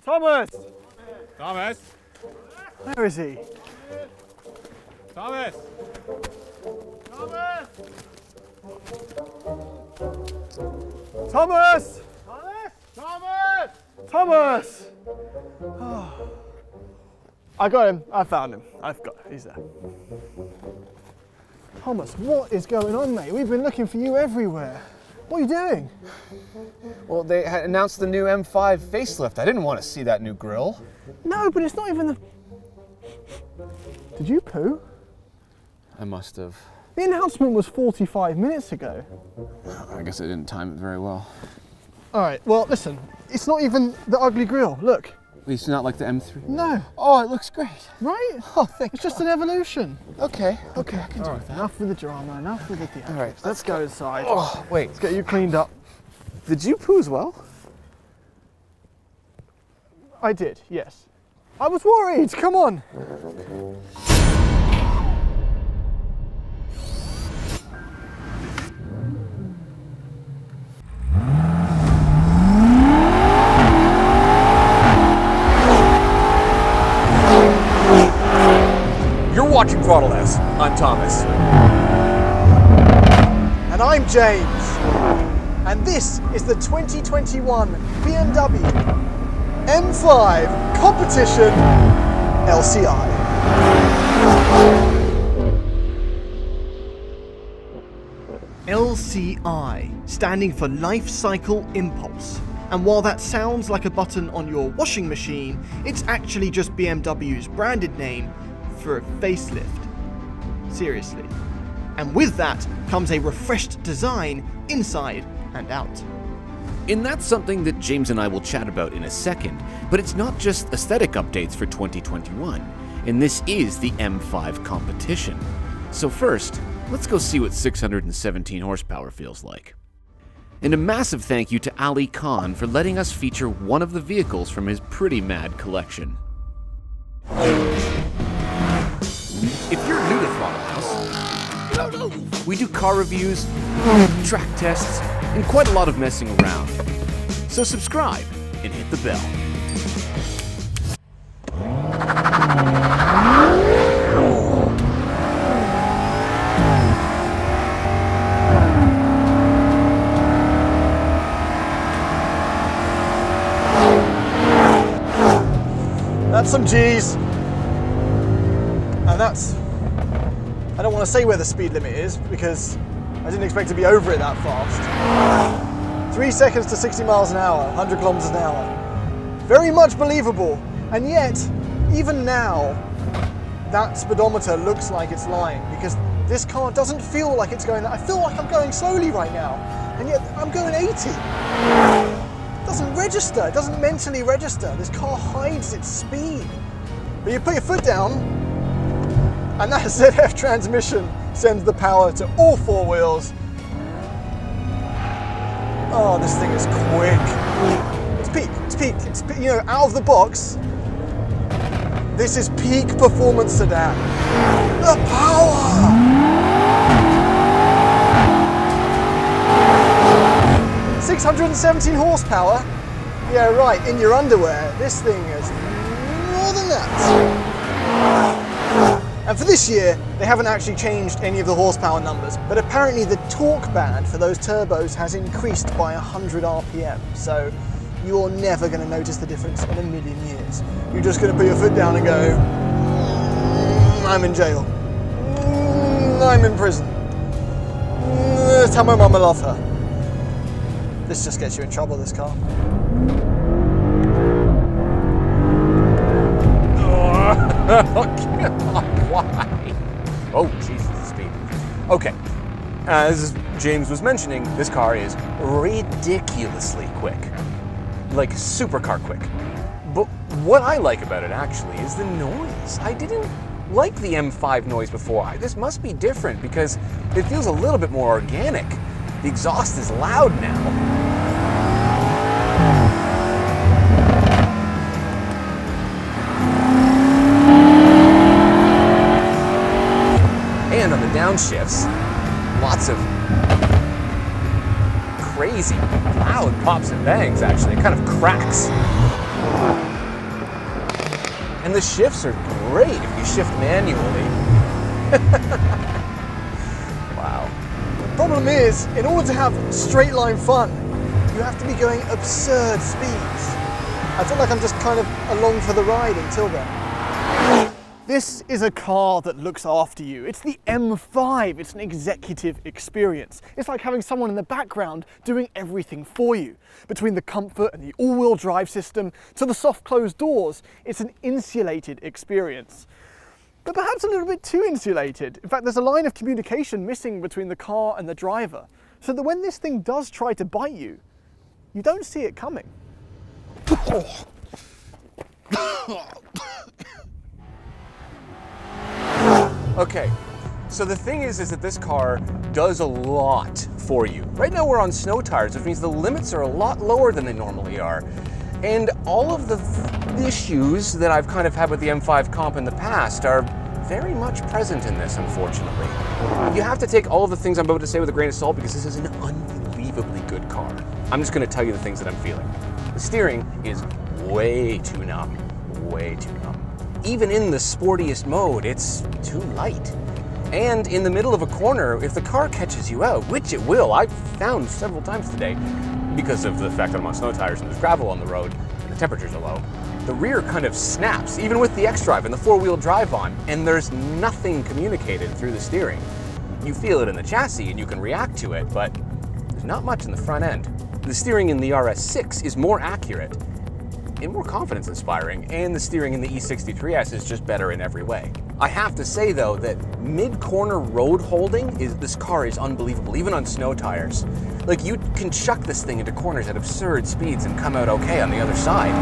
Thomas! Thomas! Where is he? Thomas! Thomas! Thomas! Thomas! Thomas! Oh. I got him. I found him. He's there. Thomas, what is going on, mate? We've been looking for you everywhere. What are you doing? Well, they had announced the new M5 facelift. I didn't want to see that new grille. No, but it's not even the... Did you poo? I must have. The announcement was 45 minutes ago. I guess I didn't time it very well. All right, well, listen. It's not even the ugly grille. Look. At least not like the M3. No. Oh, it looks great. Right? Oh, thank It's just an evolution. Okay. I can do that. Enough with the drama, enough with the theatrics. All right, let's go inside. Oh, wait. Let's get you cleaned up. Did you poo as well? I did, yes. I was worried, come on. You're watching Throttle S. I'm Thomas. And I'm James. And this is the 2021 BMW M5 Competition LCI. LCI, standing for Life Cycle Impulse. And while that sounds like a button on your washing machine, it's actually just BMW's branded name for a facelift. Seriously. And with that comes a refreshed design inside and out. And that's something that James and I will chat about in a second, but it's not just aesthetic updates for 2021, and this is the M5 competition. So first, let's go see what 617 horsepower feels like. And a massive thank you to Ali Khan for letting us feature one of the vehicles from his pretty mad collection. If you're new to Throttle House, we do car reviews, track tests, and quite a lot of messing around. So subscribe and hit the bell. That's some G's. And that's, I don't want to say where the speed limit is because I didn't expect to be over it that fast. 3 seconds to 60 miles an hour, 100 kilometers an hour. Very much believable. And yet, even now, that speedometer looks like it's lying because this car doesn't feel like it's going, I feel like I'm going slowly right now. And yet I'm going 80. It doesn't register, it doesn't mentally register. This car hides its speed. But you put your foot down, and that ZF transmission sends the power to all four wheels. Oh, this thing is quick. It's peak, you know, out of the box. This is peak performance sedan. The power! 617 horsepower. Yeah, right, in your underwear. This thing is more than that. And for this year, they haven't actually changed any of the horsepower numbers, but apparently the torque band for those turbos has increased by 100 RPM. So you're never going to notice the difference in a million years. You're just going to put your foot down and go, I'm in jail. I'm in prison. Tell my mum I love her. This just gets you in trouble, this car. Why? Oh, Jesus, the speed. Okay, as James was mentioning, this car is ridiculously quick. Like supercar quick. But what I like about it actually is the noise. I didn't like the M5 noise before. This must be different because it feels a little bit more organic. The exhaust is loud now. And on the downshifts, lots of crazy loud pops and bangs actually. It kind of cracks. And the shifts are great if you shift manually. Wow. The problem is, in order to have straight line fun, you have to be going absurd speeds. I feel like I'm just kind of along for the ride until then. This is a car that looks after you. It's the M5. It's an executive experience. It's like having someone in the background doing everything for you. Between the comfort and the all-wheel drive system to the soft closed doors, it's an insulated experience. But perhaps a little bit too insulated. In fact, there's a line of communication missing between the car and the driver, so that when this thing does try to bite you, you don't see it coming. Okay, so the thing is that this car does a lot for you. Right now we're on snow tires, which means the limits are a lot lower than they normally are. And all of the issues that I've kind of had with the M5 comp in the past are very much present in this, unfortunately. You have to take all of the things I'm about to say with a grain of salt because this is an unbelievably good car. I'm just going to tell you the things that I'm feeling. The steering is way too numb, way too numb. Even in the sportiest mode, it's too light. And in the middle of a corner, if the car catches you out, which it will, I've found several times today, because of the fact that I'm on snow tires and there's gravel on the road and the temperatures are low, the rear kind of snaps, even with the X-Drive and the four-wheel drive on, and there's nothing communicated through the steering. You feel it in the chassis and you can react to it, but there's not much in the front end. The steering in the RS6 is more accurate and more confidence-inspiring, and the steering in the E63S is just better in every way. I have to say though that mid-corner road holding, this car is unbelievable, even on snow tires. Like you can chuck this thing into corners at absurd speeds and come out okay on the other side.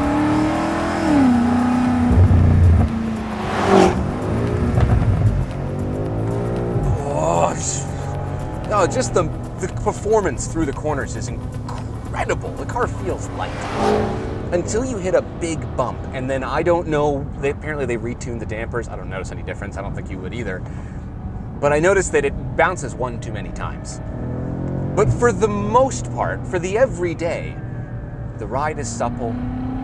Oh, just the performance through the corners is incredible. The car feels light. Until you hit a big bump, and then I don't know, apparently they retuned the dampers. I don't notice any difference. I don't think you would either. But I noticed that it bounces one too many times. But for the most part, for the everyday, the ride is supple.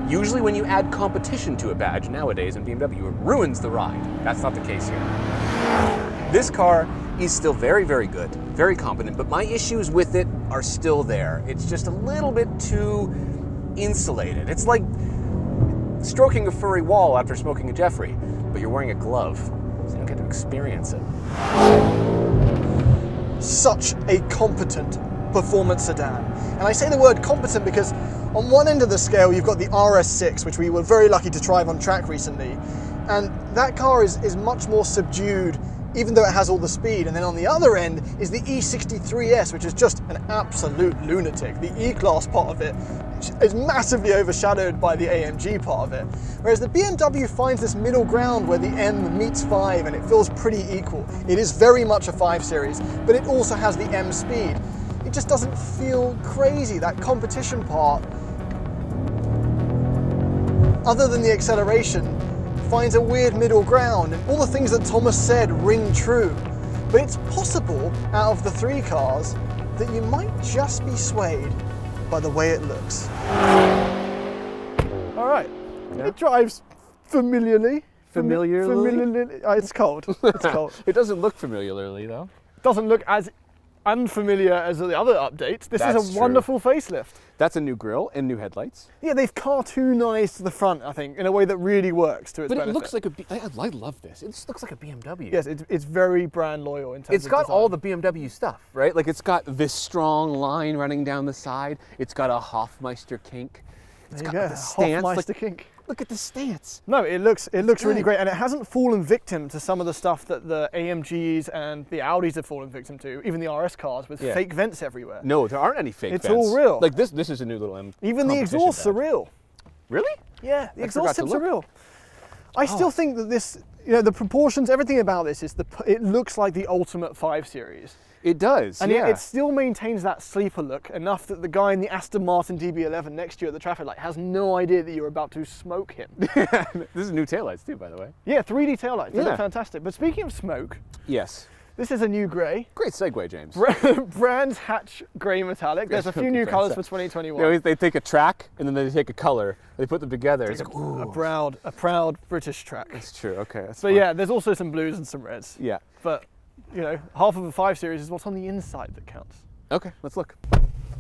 Usually when you add competition to a badge nowadays in BMW, it ruins the ride. That's not the case here. This car is still very, very good, very competent, but my issues with it are still there. It's just a little bit too insulated. It's like stroking a furry wall after smoking a Jeffrey, but you're wearing a glove, so you don't get to experience it. Such a competent performance sedan. And I say the word competent because on one end of the scale you've got the RS6, which we were very lucky to drive on track recently, and that car is much more subdued even though it has all the speed. And then on the other end is the E63S, which is just an absolute lunatic. The E-Class part of it is massively overshadowed by the AMG part of it. Whereas the BMW finds this middle ground where the M meets 5 and it feels pretty equal. It is very much a 5 Series, but it also has the M speed. It just doesn't feel crazy, that competition part. Other than the acceleration, finds a weird middle ground, and all the things that Thomas said ring true. But it's possible, out of the three cars, that you might just be swayed by the way it looks. All right, yeah. It drives familiarly. Familiarly? It's cold, it's cold. It doesn't look familiarly though. Doesn't look as unfamiliar as the other updates. This That's is a wonderful facelift. That's a new grille and new headlights. Yeah, they've cartoonized the front, I think, in a way that really works to its benefit. But it looks like I love this. It just looks like a BMW. Yes, it's very brand loyal in terms of It's got design. all the BMW stuff, right? Like it's got this strong line running down the side. It's got a Hofmeister kink. It's got the stance. Hofmeister kink. Look at the stance. No, it looks really great, and it hasn't fallen victim to some of the stuff that the AMGs and the Audis have fallen victim to, even the RS cars with fake vents everywhere. No, there aren't any fake vents. It's all real. Like this is a new little M. Even the exhausts are real. Really? Yeah, the exhaust tips are real. I still think that this, the proportions, everything about this is it looks like the ultimate 5 Series. It does, and it still maintains that sleeper look enough that the guy in the Aston Martin DB11 next to you at the traffic light has no idea that you're about to smoke him. This is new taillights too, by the way. Yeah, 3D taillights. They look fantastic. But speaking of smoke, yes, This is a new grey. Great segue, James. Brands Hatch Grey Metallic. There's a few new colours for 2021. They take a track and then they take a color. They put them together. It's like, ooh. A proud British track. That's true. Okay. That's But fine. yeah, there's also some blues and some reds. Yeah. But you know, half of the 5 Series is what's on the inside that counts. Okay. Let's look.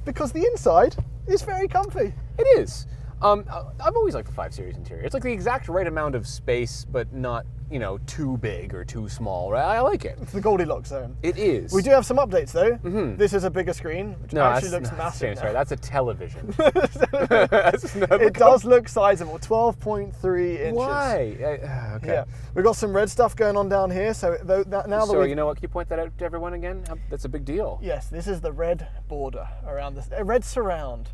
Because the inside is very comfy. It is. I've always liked the 5 Series interior. It's like the exact right amount of space, but not, you know, too big or too small. Right? I like it. It's the Goldilocks zone. It is. We do have some updates though. This is a bigger screen, which actually looks massive. James, now. sorry, that's a television. It does look sizable, 12.3 inches. Why? Okay. Yeah, we've got some red stuff going on down here. So So you know what? Can you point that out to everyone again? That's a big deal. Yes, this is the red border around this, a red surround.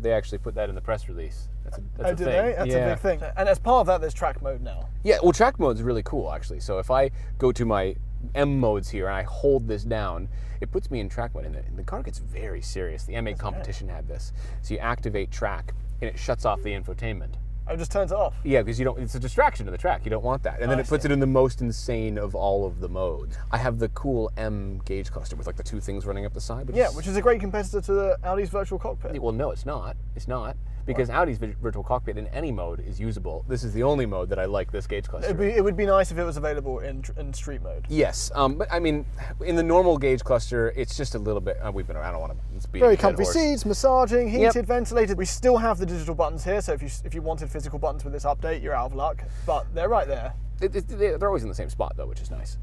They actually put that in the press release. That's a do thing. they? That's a big thing. And as part of that, there's track mode now. Yeah, well, track mode is really cool, actually. So if I go to my M modes here and I hold this down, it puts me in track mode, and the car gets very serious. The M8 competition had this. So you activate track, and it shuts off the infotainment. Oh, it just turns it off? Yeah, because it's a distraction to the track. You don't want that. And then it puts it in the most insane of all of the modes. I have the cool M gauge cluster with like the 2 things running up the side. Which is a great competitor to the Audi's virtual cockpit. Well, no, it's not. It's not. Because Audi's virtual cockpit in any mode is usable. This is the only mode that I like this gauge cluster. It would be nice if it was available in street mode. Yes, but I mean, in the normal gauge cluster, it's just a little bit. I don't want to speed. Very comfy seats, massaging, heated, ventilated. We still have the digital buttons here, so if you wanted physical buttons with this update, you're out of luck. But they're right there. They're always in the same spot though, which is nice.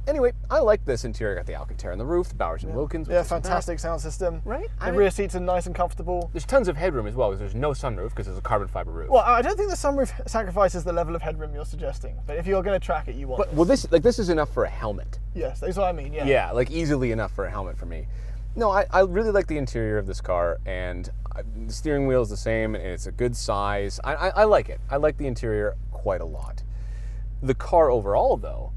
Anyway, I like this interior. Got the Alcantara on the roof, the Bowers and Wilkins. Yeah, fantastic sound system. Right? The rear seats are nice and comfortable. There's tons of headroom as well, because there's no sunroof because there's a carbon fiber roof. Well, I don't think the sunroof sacrifices the level of headroom you're suggesting. But if you're going to track it, you want. Well, this is enough for a helmet. Yes, that's what I mean. Yeah. Yeah, like easily enough for a helmet for me. No, I really like the interior of this car, and the steering wheel is the same, and it's a good size. I like it. I like the interior quite a lot. The car overall, though.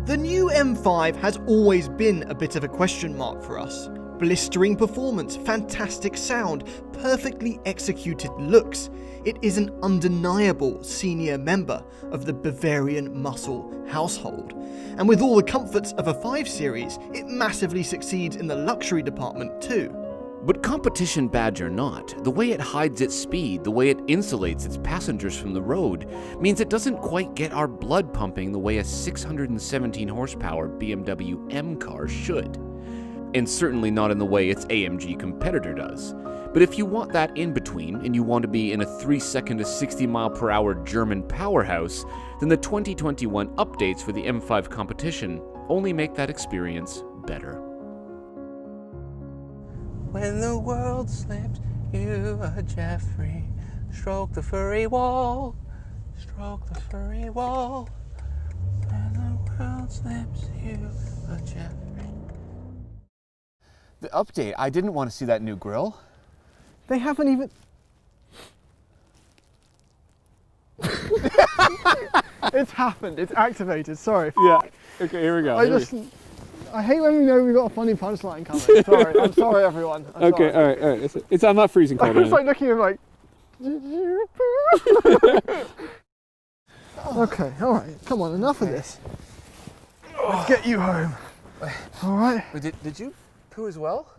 The new M5 has always been a bit of a question mark for us. Blistering performance, fantastic sound, perfectly executed looks. It is an undeniable senior member of the Bavarian muscle household. And with all the comforts of a 5 Series, it massively succeeds in the luxury department too. But competition badge or not, the way it hides its speed, the way it insulates its passengers from the road, means it doesn't quite get our blood pumping the way a 617 horsepower BMW M car should. And certainly not in the way its AMG competitor does. But if you want that in between, and you want to be in a 3-second to 60 mile per hour German powerhouse, then the 2021 updates for the M5 competition only make that experience better. When the world slips you a Jeffrey, stroke the furry wall, stroke the furry wall. When the world slips you a Jeffrey. The update. I didn't want to see that new grille. They haven't even. It's happened. It's activated. Sorry. Yeah. Okay, here we go. I hate when we know we've got a funny punchline coming. Sorry. I'm sorry, everyone. I'm sorry. all right. I'm not freezing cold. It's like looking at him like. Okay, all right. Come on, enough of this. Let's get you home. All right. Did you poo as well?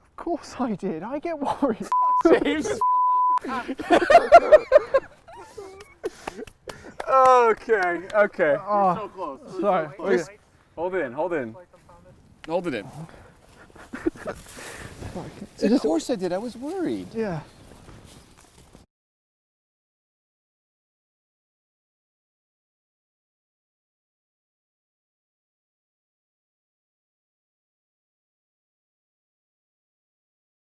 Of course I did. I get worried. James. Okay. Oh, So close. sorry. Just hold it in. Hold it in. Of course I did. I was worried. Yeah.